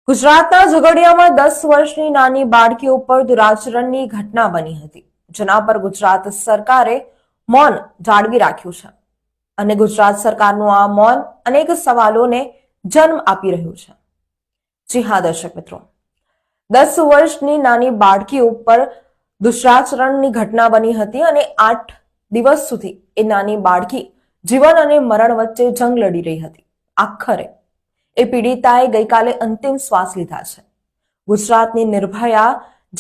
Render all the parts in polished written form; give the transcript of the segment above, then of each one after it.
ગુજરાતના ઝઘડિયામાં 10 વર્ષની નાની બાળકી ઉપર દુરાચરણની ઘટના બની હતી, જેના પર ગુજરાત સરકારે મૌન જાળવી રાખ્યું છે અને ગુજરાત સરકારનું આ મૌન અનેક સવાલોને જન્મ આપી રહ્યું છે. જી હા દર્શક મિત્રો, 10 વર્ષની નાની બાળકી ઉપર દુરાચરણની ઘટના બની હતી અને 8 દિવસ સુધી એ નાની બાળકી જીવન અને મરણ વચ્ચે જંગ લડી રહી હતી. આખરે એ પીડિતાએ ગઈકાલે અંતિમ શ્વાસ લીધા છે. ગુજરાતની નિર્ભયા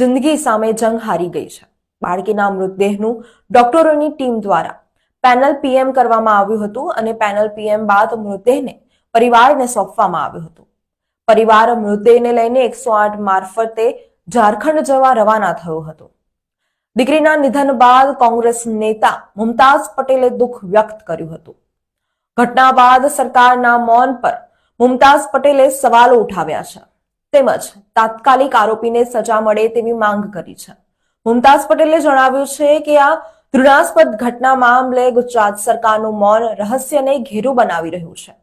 જિંદગી સામે જંગ હારી ગઈ છે. બાળકીના મૃતદેહનું ડોક્ટરોની ટીમ દ્વારા પેનલ પીએમ કરવામાં આવ્યું હતું અને પેનલ પીએમ બાદ મૃતદેહને પરિવારને સોંપવામાં આવ્યું હતું. પરિવાર મૃતદેહને લઈને 108 મારફતે ઝારખંડ જવા રવાના થયો હતો. દીકરીના નિધન બાદ કોંગ્રેસ નેતા મુમતાઝ પટેલે દુઃખ વ્યક્ત કર્યું હતું. ઘટના બાદ સરકારના મૌન પર મુમતાઝ પટેલે સવાલો ઉઠાવ્યા છે તેમજ તાત્કાલિક આરોપીને સજા મળે તેવી માંગ કરી છે. મુમતાઝ પટેલે જણાવ્યું છે કે આ ઘૃણાસ્પદ ઘટના મામલે ગુજરાત સરકારનું મૌન રહસ્યને ઘેરું બનાવી રહ્યું છે.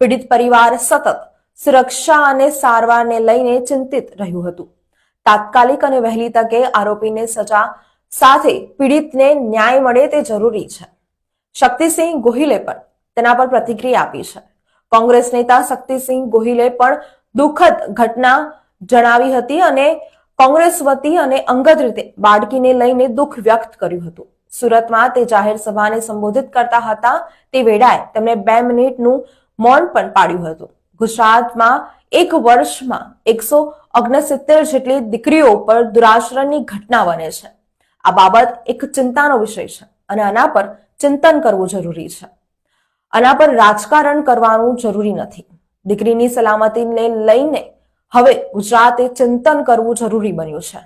પીડિત પરિવાર સતત સુરક્ષા અને સારવારને લઈને ચિંતિત રહ્યું હતું. તાત્કાલિક અને વહેલી તકે આરોપીને સજા સાથે પીડિતને ન્યાય મળે તે જરૂરી છે. શક્તિસિંહ ગોહિલે પણ તેના પર પ્રતિક્રિયા આપી છે. કોંગ્રેસ નેતા શક્તિસિંહ ગોહિલે પણ દુઃખદ ઘટના જણાવી હતી અને કોંગ્રેસ વતી અને અંગત રીતે બાળકીને લઈને દુઃખ વ્યક્ત કર્યું હતું. સુરતમાં તે જાહેર સભાને સંબોધિત કરતા હતા તે વેળાએ તેમણે 2 મિનિટનું મૌન પણ પાડ્યું હતું. ગુજરાતમાં એક વર્ષમાં 169 જેટલી દીકરીઓ પર દુરાચરણની ઘટના બને છે. આ બાબત એક ચિંતાનો વિષય છે અને આના પર ચિંતન કરવું જરૂરી છે. આના પર રાજકારણ કરવાનું જરૂરી નથી. દીકરીની સલામતીને લઈને હવે ગુજરાતે ચિંતન કરવું જરૂરી બન્યું છે.